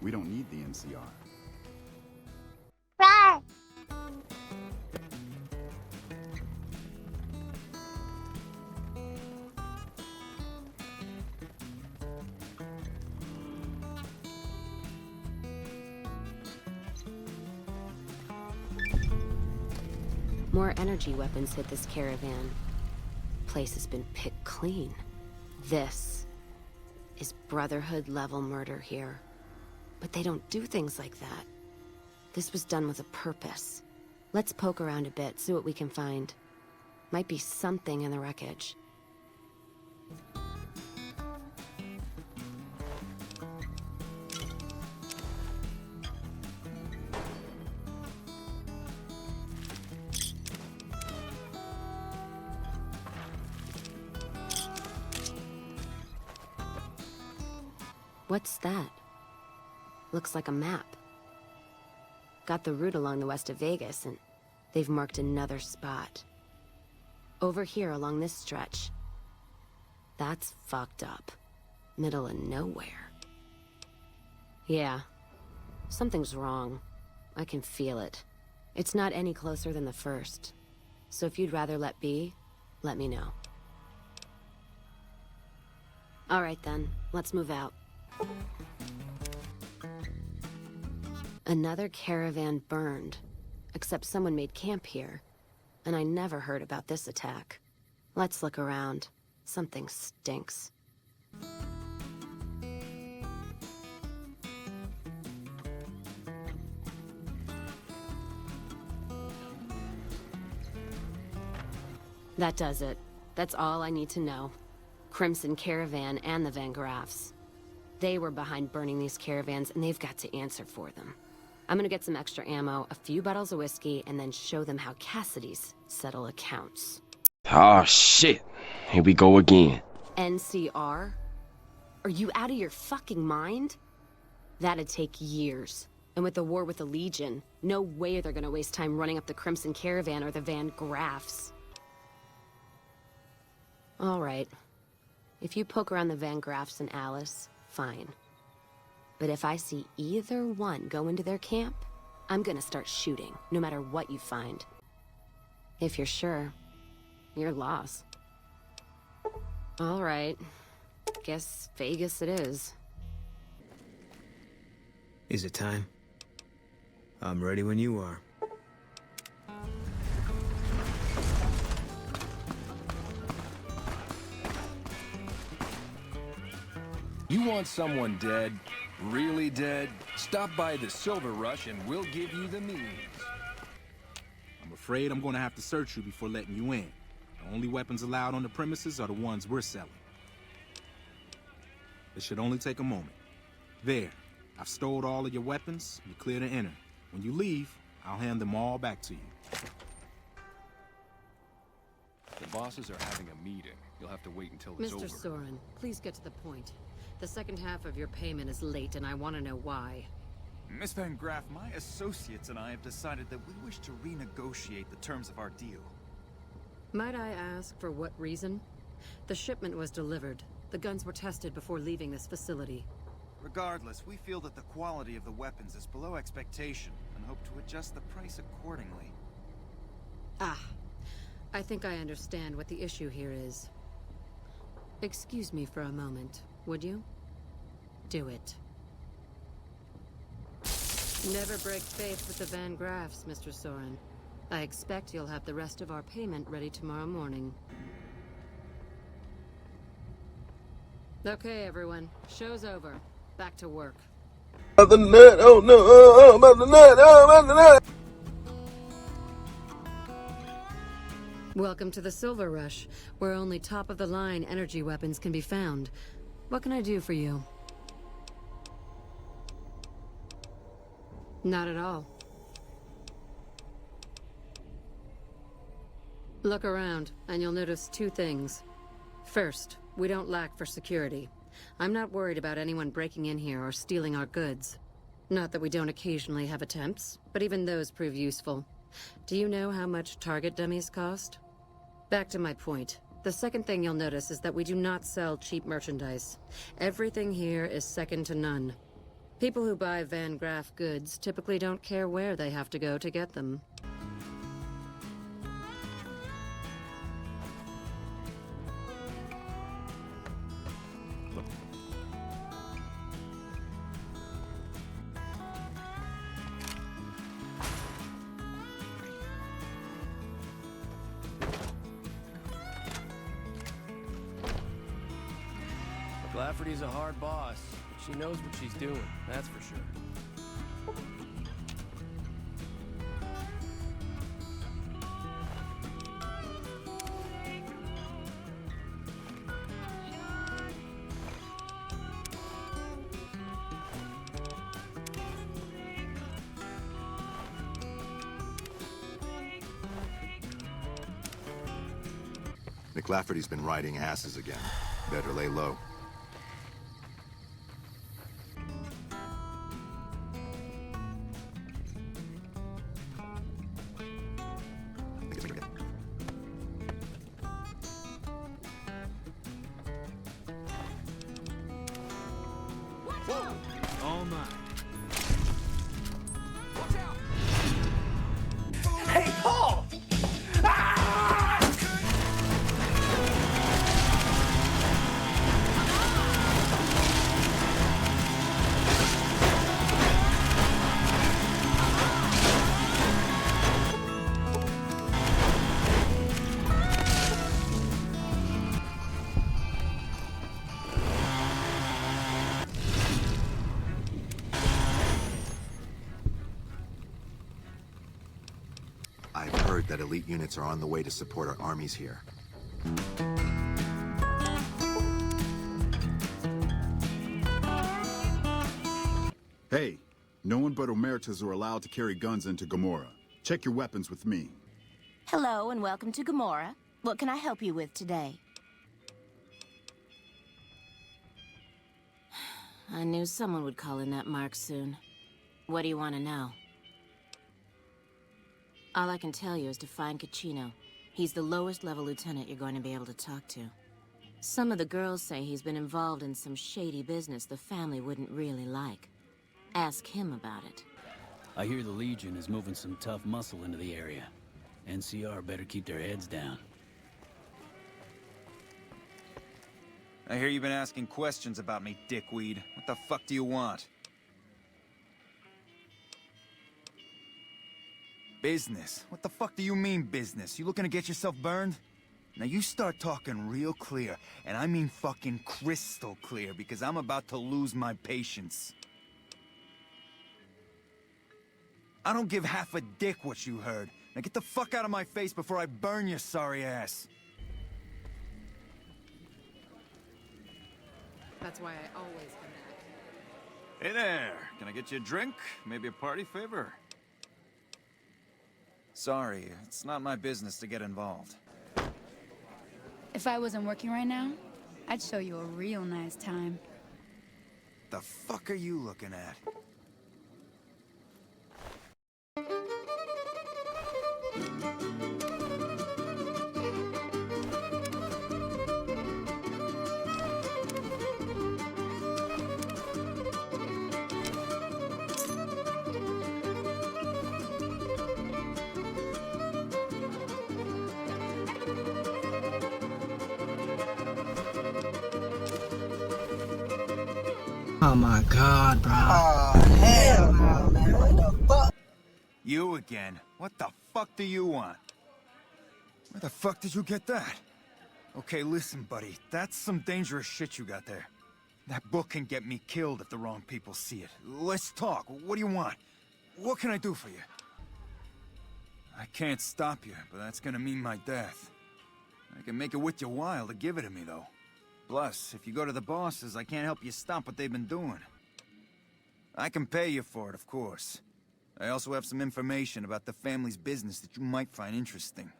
We don't need the NCR. Rawr! More energy weapons hit this caravan. Place has been picked clean. This is Brotherhood-level murder here. But they don't do things like that. This was done with a purpose. Let's poke around a bit, see what we can find. Might be something in the wreckage. What's that? Looks like a map. Got the route along the west of Vegas, and they've marked another spot. Over here along this stretch. That's fucked up. Middle of nowhere. Yeah. Something's wrong. I can feel it. It's not any closer than the first. So if you'd rather let be, let me know. All right then, let's move out. Another caravan burned, except someone made camp here, and I never heard about this attack. Let's look around. Something stinks. That does it. That's all I need to know. Crimson Caravan and the Van Graffs. They were behind burning these caravans, and they've got to answer for them. I'm gonna get some extra ammo, a few bottles of whiskey, and then show them how Cassidy's settle accounts. Oh shit. Here we go again. NCR? Are you out of your fucking mind? That'd take years. And with the war with the Legion, no way they're gonna waste time running up the Crimson Caravan or the Van Graffs. All right. If you poke around the Van Graffs and Alice, fine. But if I see either one go into their camp, I'm gonna start shooting, no matter what you find. If you're sure, your loss. All right. Guess Vegas it is. Is it time? I'm ready when you are. You want someone dead? Really dead? Stop by the Silver Rush and we'll give you the means. I'm afraid I'm gonna have to search you before letting you in. The only weapons allowed on the premises are the ones we're selling. It should only take a moment. There. I've stowed all of your weapons. You're clear to enter. When you leave, I'll hand them all back to you. The bosses are having a meeting. You'll have to wait until it's over. Mr. Soren, please get to the point. The second half of your payment is late, and I want to know why. Miss Van Graff, my associates and I have decided that we wish to renegotiate the terms of our deal. Might I ask for what reason? The shipment was delivered. The guns were tested before leaving this facility. Regardless, we feel that the quality of the weapons is below expectation and hope to adjust the price accordingly. Ah, I think I understand what the issue here is. Excuse me for a moment, would you? Do it. Never break faith with the Van Graffs, Mr. Soren. I expect you'll have the rest of our payment ready tomorrow morning. Okay, everyone. Show's over. Back to work. About the nut, oh no, oh, about the nut, oh, about the nut. Welcome to the Silver Rush, where only top-of-the-line energy weapons can be found. What can I do for you? Not at all. Look around, and you'll notice two things. First, we don't lack for security. I'm not worried about anyone breaking in here or stealing our goods. Not that we don't occasionally have attempts, but even those prove useful. Do you know how much target dummies cost? Back to my point. The second thing you'll notice is that we do not sell cheap merchandise. Everything here is second to none. People who buy Van Graff goods typically don't care where they have to go to get them. Lafferty's a hard boss, but she knows what she's doing, that's for sure. McLafferty's been riding asses again. Better lay low. All mine. Hey, Paul! I've heard that elite units are on the way to support our armies here. Hey, no one but Omertas are allowed to carry guns into Gomorrah. Check your weapons with me. Hello and welcome to Gomorrah. What can I help you with today? I knew someone would call in that mark soon. What do you want to know? All I can tell you is to find Caccino. He's the lowest level lieutenant you're going to be able to talk to. Some of the girls say he's been involved in some shady business the family wouldn't really like. Ask him about it. I hear the Legion is moving some tough muscle into the area. NCR better keep their heads down. I hear you've been asking questions about me, dickweed. What the fuck do you want? Business? What the fuck do you mean, business? You looking to get yourself burned? Now you start talking real clear, and I mean fucking crystal clear, because I'm about to lose my patience. I don't give half a dick what you heard. Now get the fuck out of my face before I burn your sorry ass. That's why I always come back. Hey there, can I get you a drink? Maybe a party favor? Sorry, it's not my business to get involved. If I wasn't working right now, I'd show you a real nice time. The fuck are you looking at? Oh my god, bro. Oh, hell no, man. What the fuck? You again? What the fuck do you want? Where the fuck did you get that? Okay, listen, buddy. That's some dangerous shit you got there. That book can get me killed if the wrong people see it. Let's talk. What do you want? What can I do for you? I can't stop you, but that's gonna mean my death. I can make it worth your while to give it to me, though. Plus, if you go to the bosses, I can't help you stop what they've been doing. I can pay you for it, of course. I also have some information about the family's business that you might find interesting.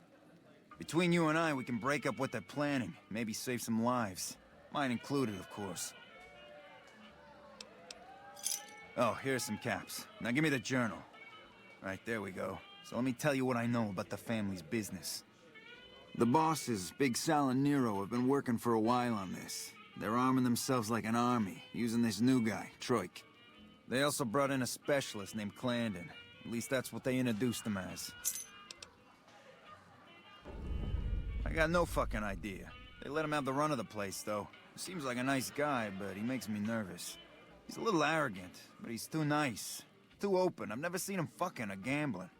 Between you and I, we can break up what they're planning, maybe save some lives. Mine included, of course. Oh, here's some caps. Now give me the journal. Right, there we go. So let me tell you what I know about the family's business. The bosses, Big Sal and Nero, have been working for a while on this. They're arming themselves like an army, using this new guy, Troik. They also brought in a specialist named Clarendon. At least that's what they introduced him as. I got no fucking idea. They let him have the run of the place, though. He seems like a nice guy, but he makes me nervous. He's a little arrogant, but he's too nice. Too open. I've never seen him fucking or gambling.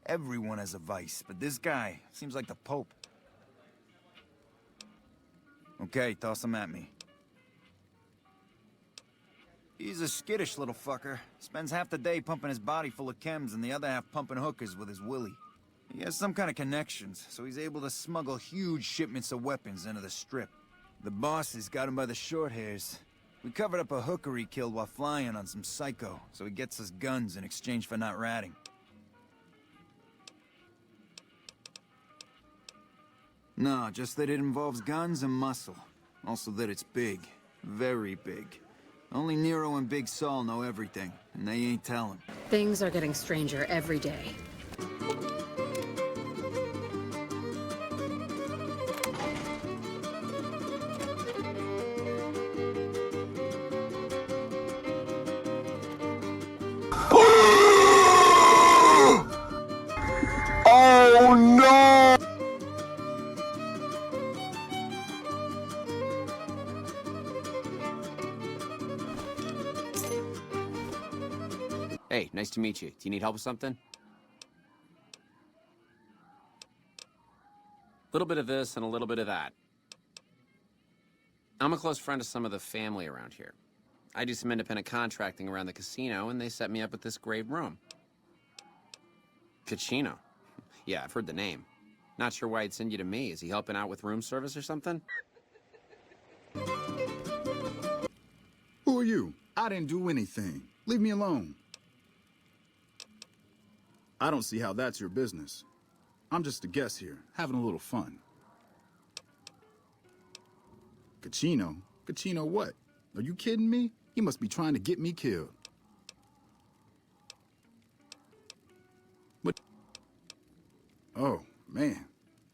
Everyone has a vice, but this guy seems like the Pope. Okay, toss him at me. He's a skittish little fucker. Spends half the day pumping his body full of chems and the other half pumping hookers with his willy. He has some kind of connections, so he's able to smuggle huge shipments of weapons into the Strip. The bosses got him by the short hairs. We covered up a hooker he killed while flying on some psycho, so he gets us guns in exchange for not ratting. No, just that it involves guns and muscle. Also that it's big. Very big. Only Nero and Big Saul know everything, and they ain't telling. Things are getting stranger every day. Oh no! Hey, nice to meet you. Do you need help with something? A little bit of this and a little bit of that. I'm a close friend of some of the family around here. I do some independent contracting around the casino, and they set me up with this great room. Cachino. Yeah, I've heard the name. Not sure why he'd send you to me. Is he helping out with room service or something? Who are you? I didn't do anything. Leave me alone. I don't see how that's your business. I'm just a guest here, having a little fun. Cachino? Cachino what? Are you kidding me? He must be trying to get me killed. What? Oh, man.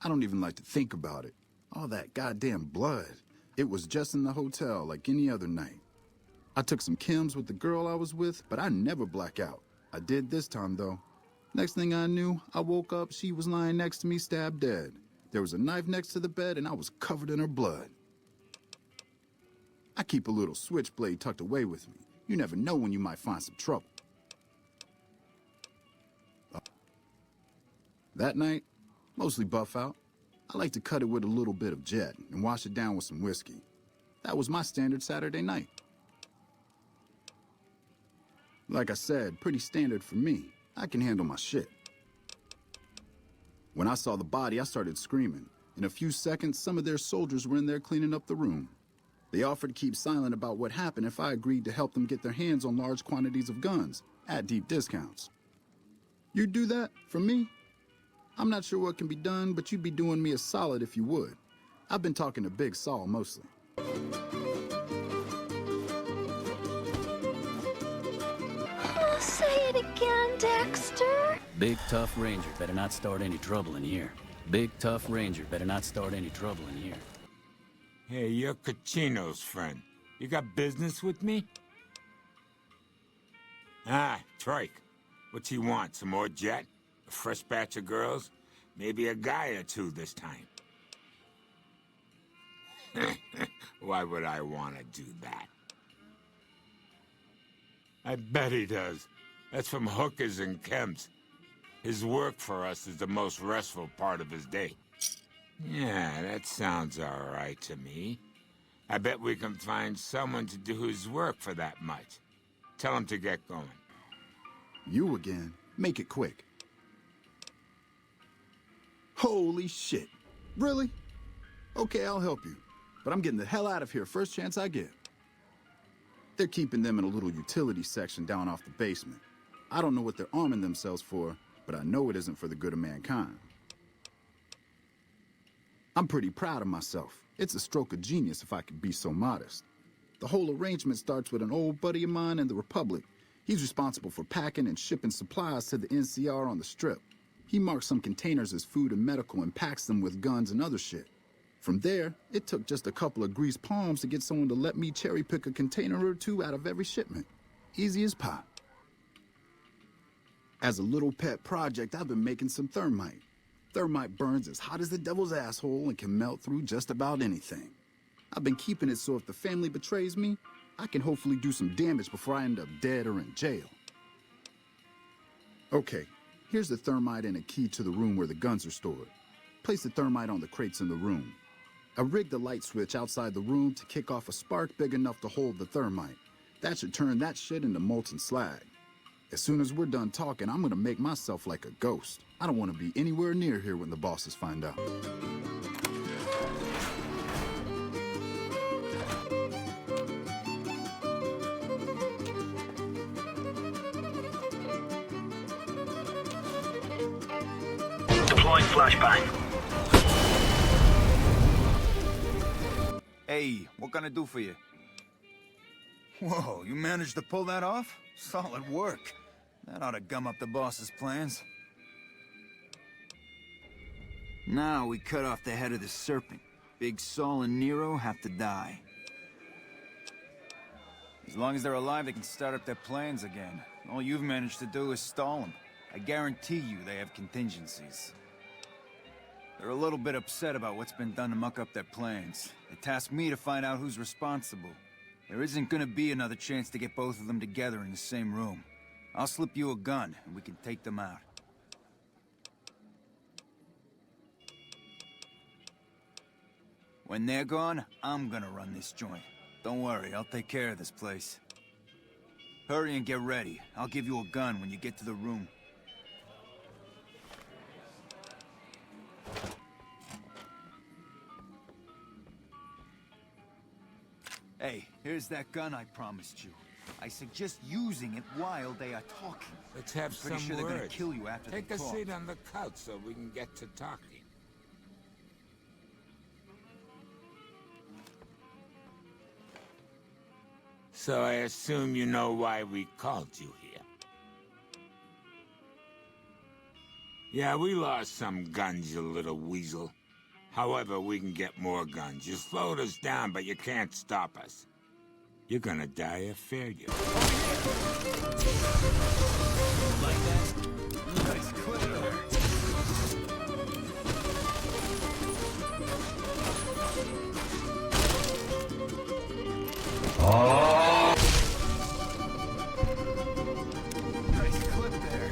I don't even like to think about it. All that goddamn blood. It was just in the hotel like any other night. I took some chems with the girl I was with, but I never black out. I did this time, though. Next thing I knew, I woke up, she was lying next to me, stabbed dead. There was a knife next to the bed, and I was covered in her blood. I keep a little switchblade tucked away with me. You never know when you might find some trouble. That night, mostly buff out. I like to cut it with a little bit of Jet and wash it down with some whiskey. That was my standard Saturday night. Like I said, pretty standard for me. I can handle my shit. When I saw the body, I started screaming. In a few seconds, some of their soldiers were in there cleaning up the room. They offered to keep silent about what happened if I agreed to help them get their hands on large quantities of guns at deep discounts. You'd do that for me? I'm not sure what can be done, but you'd be doing me a solid if you would. I've been talking to Big Saul mostly. Say it again, Dexter. Big tough ranger better not start any trouble in here. Big tough ranger better not start any trouble in here. Hey, you're Cachino's friend. You got business with me? Ah, Trike. What's he want? Some more Jet? A fresh batch of girls? Maybe a guy or two this time. Why would I want to do that? I bet he does. That's from hookers and chems. His work for us is the most restful part of his day. Yeah, that sounds all right to me. I bet we can find someone to do his work for that much. Tell him to get going. You again. Make it quick. Holy shit. Really? Okay, I'll help you. But I'm getting the hell out of here first chance I get. They're keeping them in a little utility section down off the basement. I don't know what they're arming themselves for, but I know it isn't for the good of mankind. I'm pretty proud of myself. It's a stroke of genius if I could be so modest. The whole arrangement starts with an old buddy of mine in the Republic. He's responsible for packing and shipping supplies to the NCR on the Strip. He marks some containers as food and medical and packs them with guns and other shit. From there, it took just a couple of greased palms to get someone to let me cherry-pick a container or two out of every shipment. Easy as pie. As a little pet project, I've been making some thermite. Thermite burns as hot as the devil's asshole and can melt through just about anything. I've been keeping it so if the family betrays me, I can hopefully do some damage before I end up dead or in jail. Okay, here's the thermite and a key to the room where the guns are stored. Place the thermite on the crates in the room. I rigged the light switch outside the room to kick off a spark big enough to hold the thermite. That should turn that shit into molten slag. As soon as we're done talking, I'm gonna make myself like a ghost. I don't want to be anywhere near here when the bosses find out. Deploying flashbang. Hey, what can I do for you? Whoa, you managed to pull that off? Solid work. That ought to gum up the boss's plans. Now we cut off the head of the serpent. Big Saul and Nero have to die. As long as they're alive, they can start up their plans again. All you've managed to do is stall them. I guarantee you they have contingencies. They're a little bit upset about what's been done to muck up their plans. They tasked me to find out who's responsible. There isn't gonna be another chance to get both of them together in the same room. I'll slip you a gun, and we can take them out. When they're gone, I'm gonna run this joint. Don't worry, I'll take care of this place. Hurry and get ready. I'll give you a gun when you get to the room. Hey, here's that gun I promised you. I suggest using it while they are talking. Let's have Pretty some sure they're gonna words. kill you after Take they a talk. seat on the couch so we can get to talking. So I assume you know why we called you here. Yeah, we lost some guns, you little weasel. However, we can get more guns. You slowed us down, but you can't stop us. You're gonna die a failure. Like that? Nice clip there. Oh! Nice clip there.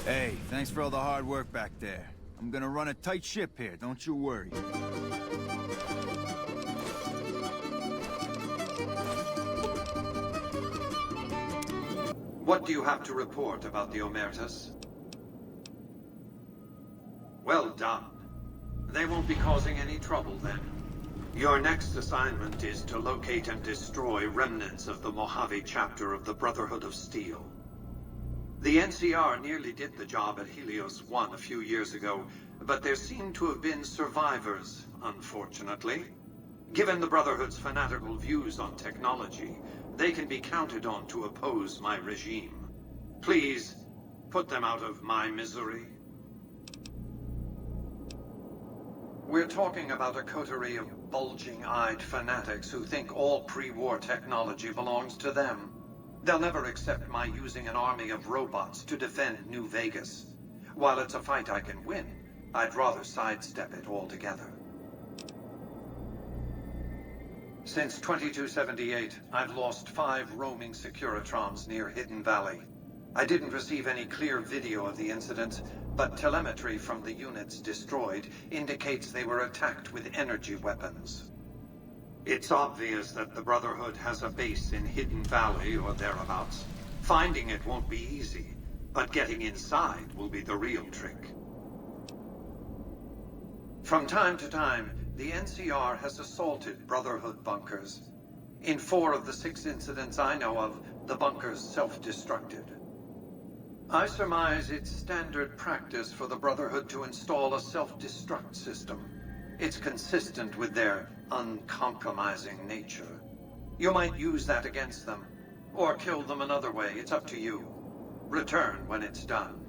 Hey, thanks for all the hard work back there. I'm gonna run a tight ship here, don't you worry. What do you have to report about the Omertas? Well done. They won't be causing any trouble then. Your next assignment is to locate and destroy remnants of the Mojave chapter of the Brotherhood of Steel. The NCR nearly did the job at Helios 1 a few years ago, but there seem to have been survivors, unfortunately. Given the Brotherhood's fanatical views on technology, they can be counted on to oppose my regime. Please, put them out of my misery. We're talking about a coterie of bulging-eyed fanatics who think all pre-war technology belongs to them. They'll never accept my using an army of robots to defend New Vegas. While it's a fight I can win, I'd rather sidestep it altogether. Since 2278, I've lost 5 roaming Securitrons near Hidden Valley. I didn't receive any clear video of the incident, but telemetry from the units destroyed indicates they were attacked with energy weapons. It's obvious that the Brotherhood has a base in Hidden Valley or thereabouts. Finding it won't be easy, but getting inside will be the real trick. From time to time, the NCR has assaulted Brotherhood bunkers. In 4 of the 6 incidents I know of, the bunkers self-destructed. I surmise it's standard practice for the Brotherhood to install a self-destruct system. It's consistent with their uncompromising nature. You might use that against them, or kill them another way. It's up to you. Return when it's done.